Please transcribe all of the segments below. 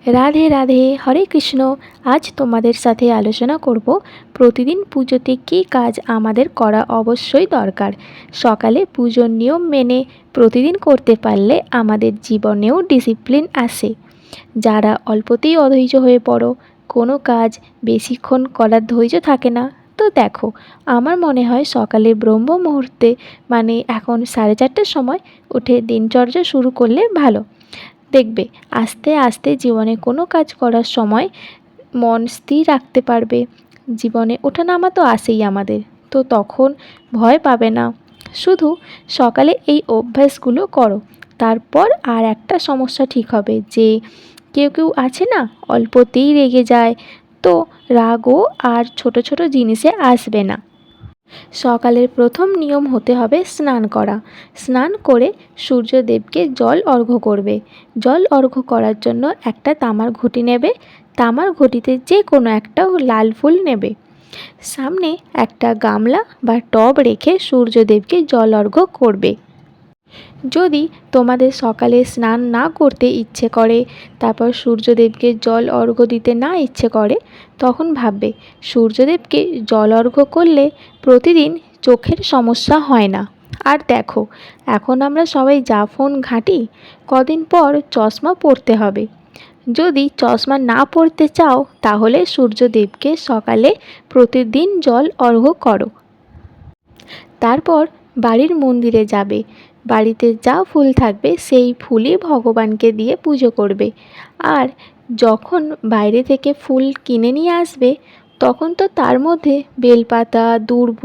রাধে রাধে, হরে কৃষ্ণ। আজ তোমাদের সাথে আলোচনা করব প্রতিদিন পুজোতে কী কাজ আমাদের করা অবশ্যই দরকার। সকালে পুজোর নিয়ম মেনে প্রতিদিন করতে পারলে আমাদের জীবনেও ডিসিপ্লিন আসে। যারা অল্পতেই অধৈর্য হয়ে পড়ো, কোনো কাজ বেশিক্ষণ করার ধৈর্য থাকে না, তো দেখো, আমার মনে হয় সকালে ব্রহ্ম মুহূর্তে মানে এখন 4:30টার সময় উঠে দিনচর্যা শুরু করলে ভালো। দেখবে আস্তে আস্তে জীবনে কোনো কাজ করার সময় মন স্থির রাখতে পারবে। জীবনে ওঠানামা তো আসেই আমাদের, তো তখন ভয় পাবে না। শুধু সকালে এই অভ্যাসগুলো করো, তারপর আর একটা সমস্যা ঠিক হবে যে কেউ কেউ আছে না, অল্পতেই রেগে যায়, তো রাগও আর ছোট ছোট জিনিসে আসবে না। সকালের প্রথম নিয়ম হতে হবে স্নান করা। স্নান করে সূর্যদেবকে জল অর্ঘ্য করবে। জল অর্ঘ্য করার জন্য একটা তামার ঘটি নেবে। তামার ঘটিতে যে কোনো একটা লাল ফুল নেবে। সামনে একটা গামলা বা টব রেখে সূর্যদেবকে জল অর্ঘ্য করবে। যদি তোমাদের সকালে স্নান না করতে ইচ্ছে করে, তারপর সূর্যদেবকে জল অর্ঘ্য দিতে না ইচ্ছে করে, তখন ভাববে সূর্যদেবকে জল অর্ঘ্য করলে প্রতিদিন চোখের সমস্যা হয় না। আর দেখো, এখন আমরা সবাই যা ফোন ঘাঁটি, কদিন পর চশমা পরতে হবে। যদি চশমা না পরতে চাও, তাহলে সূর্যদেবকে সকালে প্রতিদিন জল অর্ঘ্য করো। তারপর বাড়ির মন্দিরে যাবে। বাড়িতে যা ফুল থাকবে সেই ফুলই ভগবানকে দিয়ে পুজো করবে। আর যখন বাইরে থেকে ফুল কিনে নিয়ে আসবে, তখন তো তার মধ্যে বেলপাতা, দূর্ব,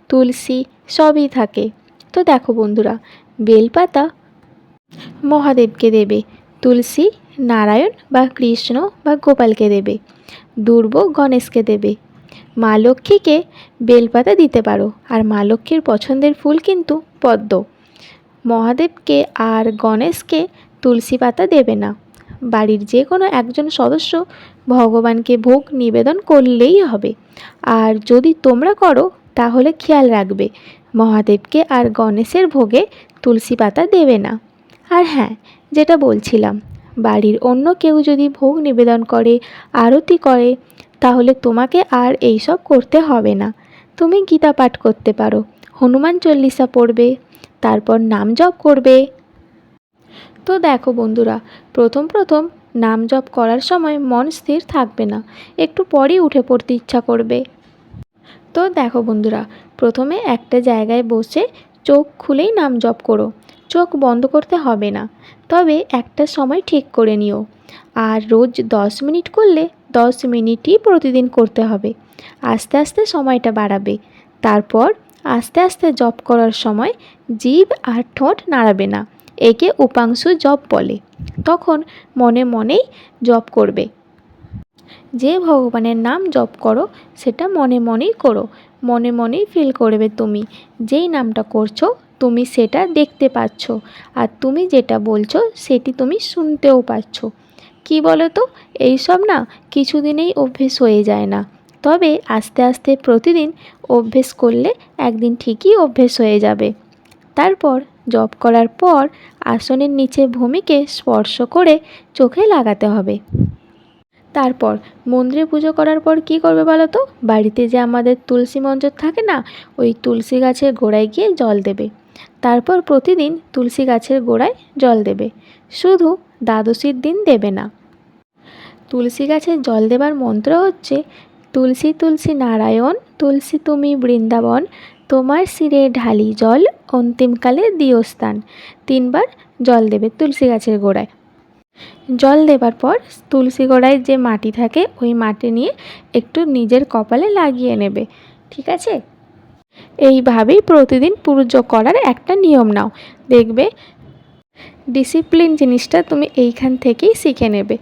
তুলসী সবই থাকে। তো দেখো বন্ধুরা, বেলপাতা মহাদেবকে দেবে, তুলসী নারায়ণ বা কৃষ্ণ বা গোপালকে দেবে, দূর্ব গণেশকে দেবে। মা লক্ষ্মীকে বেলপাতা দিতে পারো, আর মা লক্ষ্মীর পছন্দের ফুল কিন্তু পদ্ম। মহাদেবকে আর গণেশকে তুলসী পাতা দেবে না। বাড়ির যে কোনো একজন সদস্য ভগবানকে ভোগ নিবেদন করলেই হবে। আর যদি তোমরা করো, তাহলে খেয়াল রাখবে মহাদেবকে আর গণেশের ভোগে তুলসী পাতা দেবে না। আর হ্যাঁ, যেটা বলছিলাম, বাড়ির অন্য কেউ যদি ভোগ নিবেদন করে, আরতি করে, তাহলে তোমাকে আর এইসব করতে হবে না। তুমি গীতা পাঠ করতে পারো, হনুমান চল্লিশা পড়বে, তারপর নাম জপ করবে। তো দেখো বন্ধুরা, প্রথম প্রথম নাম জপ করার সময় মন স্থির থাকবে না, একটু পরেই উঠে পড়তে ইচ্ছা করবে। তো দেখো বন্ধুরা, প্রথমে একটা জায়গায় বসে চোখ খুলেই নাম জপ করো। চোখ বন্ধ করতে হবে না, তবে একটা সময় ঠিক করে নিও। আর রোজ 10 মিনিট করলে 10 মিনিটই প্রতিদিন করতে হবে। আস্তে আস্তে সময়টা বাড়াবে। তারপর আস্তে আস্তে জপ করার সময় জিভ আর ঠোঁট নাড়াবে না। একে উপাংশু জপ বলে। তখন মনে মনেই জপ করবে। যে ভগবানের নাম জপ করো, সেটা মনে মনেই করো। মনে মনেই ফিল করবে তুমি যেই নামটা করছো, তুমি সেটা দেখতে পাচ্ছ, আর তুমি যেটা বলছো সেটি তুমি শুনতেও পাচ্ছ। কি বলো তো, এইসব না কিছুদিনেই অভ্যেস হয়ে যায় না, তবে আস্তে আস্তে প্রতিদিন অভ্যেস করলে একদিন ঠিকই অভ্যেস হয়ে যাবে। তারপর জপ করার পর আসনের নিচে ভূমিকে স্পর্শ করে চোখে লাগাতে হবে। তারপর মন্দিরে পুজো করার পর কি করবে বলো তো, বাড়িতে যে আমাদের তুলসী মঞ্চ থাকে না, ওই তুলসী গাছের গোড়ায় গিয়ে জল দেবে। তারপর প্রতিদিন তুলসী গাছের গোড়ায় জল দেবে, শুধু দ্বাদশীর দিন দেবে না। তুলসী গাছে জল দেবার মন্ত্র হচ্ছে, তুলসী তুলসী নারায়ণ, তুলসী তুমি বৃন্দাবন, তোমার শিরে ঢালি জল, অন্তিমকালে দিও স্থান। 3বার জল দেবে তুলসী গাছের গোড়ায়। জল দেবার পর তুলসী গোড়ায় যে মাটি থাকে, ওই মাটি নিয়ে একটু নিজের কপালে লাগিয়ে নেবে। ঠিক আছে? এইভাবেই প্রতিদিন পুজো করার একটা নিয়ম নাও, দেখবে ডিসিপ্লিন জিনিসটা তুমি এইখান থেকেই শিখে নেবে।